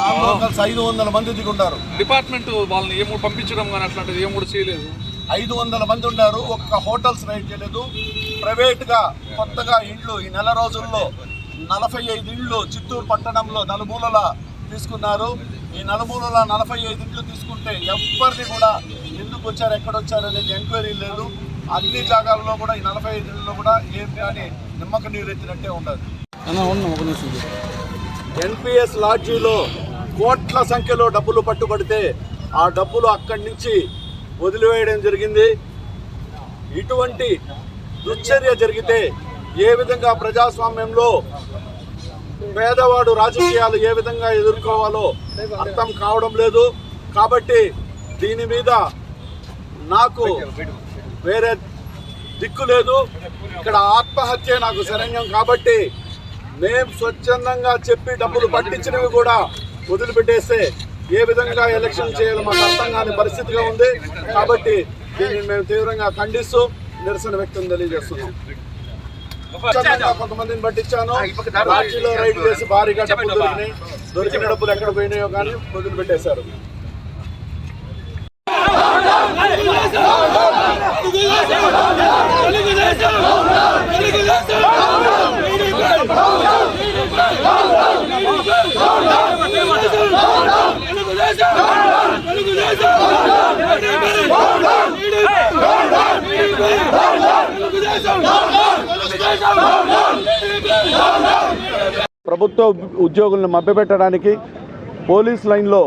దాంట్లో కలిసి 500 మంది దిగుండారు. డిపార్ట్మెంట్ వాళ్ళని ఏమో పంపించడం కానీ అట్లాంటిది ఏమో చేయలేదు. 500 మంది ఉన్నారు. ఒక్క హోటల్స్ రైడ్ చేయలేదు. ప్రైవేట్గా కొత్తగా ఇండ్లు ఈ నెల రోజుల్లో 45 ఇండ్లు చిత్తూరు పట్టణంలో నలుమూలల తీసుకున్నారు. ఈ నలుమూలల 45 ఇండ్లు తీసుకుంటే ఎవరిని కూడా ఎందుకు వచ్చారు, ఎక్కడొచ్చారు అనేది ఎంక్వైరీ లేదు. అన్ని జాగాల్లో కూడా ఈ 45 ఇండ్లలో కూడా ఏం కానీ నిమ్మక నీరెత్తినట్టే ఉండదు. ఎన్పిఎస్ లాడ్జీలో కోట్ల సంఖ్యలో డబ్బులు పట్టుబడితే ఆ డబ్బులు అక్కడి నుంచి వదిలివేయడం జరిగింది. ఇటువంటి దుశ్చర్య జరిగితే ఏ విధంగా ప్రజాస్వామ్యంలో పేదవాడు రాజకీయాలు ఏ విధంగా ఎదుర్కోవాలో అర్థం కావడం లేదు. కాబట్టి దీని మీద నాకు వేరే దిక్కు లేదు. ఇక్కడ ఆత్మహత్య నాకు శరణ్యం. కాబట్టి మేము స్వచ్ఛందంగా చెప్పి డబ్బులు పట్టించినవి కూడా వదిలిపెట్టేస్తే ఏ విధంగా ఎలక్షన్ చేయాలో మాకు అర్థం కాని పరిస్థితిగా ఉంది. కాబట్టి దీన్ని మేము తీవ్రంగా ఖండిస్తూ నిరసన వ్యక్తం తెలియజేస్తున్నాం. కొంతమందిని పట్టించాను. రాజీలో రైడ్ చేసి భారీగా డబ్బులు దొరికినాయి. దొరికిన డబ్బులు ఎక్కడ పోయినాయో కానీ వదిలిపెట్టేశారు. ప్రభుత్వ ఉద్యోగులను మభ్యపెట్టడానికి పోలీస్ లైన్లో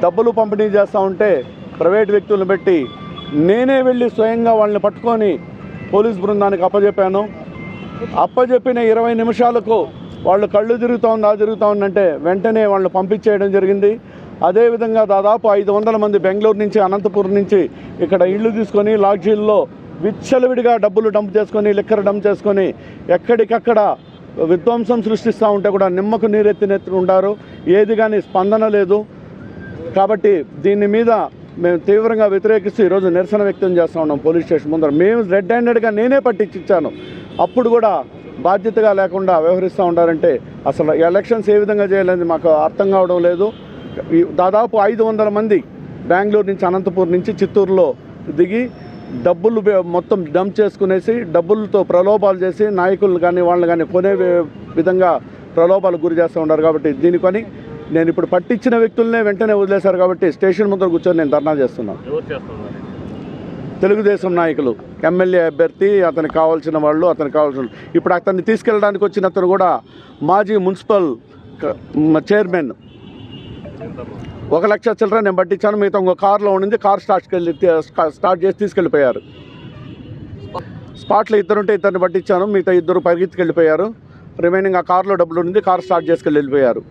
డబ్బులు పంపిణీ చేస్తూ ఉంటే ప్రైవేట్ వ్యక్తులను పెట్టి నేనే వెళ్ళి స్వయంగా వాళ్ళని పట్టుకొని పోలీస్ బృందానికి అప్పచెప్పాను. అప్పచెప్పిన 20 నిమిషాలకు వాళ్ళు కళ్ళు జరుగుతూ ఉందంటే వెంటనే వాళ్ళని పంపించేయడం జరిగింది. అదేవిధంగా దాదాపు 500 మంది బెంగళూరు నుంచి, అనంతపురం నుంచి ఇక్కడ ఇళ్ళు తీసుకొని లాడ్జీల్లో విచ్చలవిడిగా డబ్బులు డంప్ చేసుకొని, లిక్కర్ డంప్ చేసుకొని ఎక్కడికక్కడ విధ్వంసం సృష్టిస్తూ ఉంటే కూడా నిమ్మకు నీరెత్తినెత్తి ఉండారు. ఏది కానీ స్పందన లేదు. కాబట్టి దీని మీద మేము తీవ్రంగా వ్యతిరేకిస్తూ ఈరోజు నిరసన వ్యక్తం చేస్తూ ఉన్నాం పోలీస్ స్టేషన్ ముందర. మేము రెడ్ హ్యాండెడ్గా నేనే పట్టించాను. అప్పుడు కూడా బాధ్యతగా లేకుండా వ్యవహరిస్తూ ఉంటారంటే అసలు ఎలక్షన్స్ ఏ విధంగా చేయాలని మాకు అర్థం కావడం లేదు. దాదాపు 500 మంది బెంగళూరు నుంచి, అనంతపురం నుంచి చిత్తూరులో దిగి డబ్బులు మొత్తం డంప్ చేసుకునేసి డబ్బులతో ప్రలోభాలు చేసి నాయకులు కానీ వాళ్ళని కానీ కొనే విధంగా ప్రలోభాలకు గురి చేస్తూ ఉన్నారు. కాబట్టి దీనికొని నేను ఇప్పుడు పట్టించిన వ్యక్తులనే వెంటనే వదిలేశారు. కాబట్టి స్టేషన్ ముందర కూర్చొని నేను ధర్నా చేస్తున్నాను. తెలుగుదేశం నాయకులు, ఎమ్మెల్యే అభ్యర్థి, అతనికి కావాల్సిన వాళ్ళు, ఇప్పుడు అతన్ని తీసుకెళ్ళడానికి వచ్చిన అతను కూడా మాజీ మున్సిపల్ చైర్మన్. 1 లక్ష చిల్లర నేను పట్టించాను. మిగతా ఇంకో కారులో ఉండింది. కారు స్టార్ట్ చేసి తీసుకెళ్ళిపోయారు. స్పాట్లో 2 ఉంటే 2 పట్టించాను. మిగతా 2 పరిగెత్తుకెళ్ళిపోయారు. రిమైనింగ్ ఆ కారులో డబ్బులు ఉండింది. కారు స్టార్ట్ చేసుకెళ్ళి వెళ్ళిపోయారు.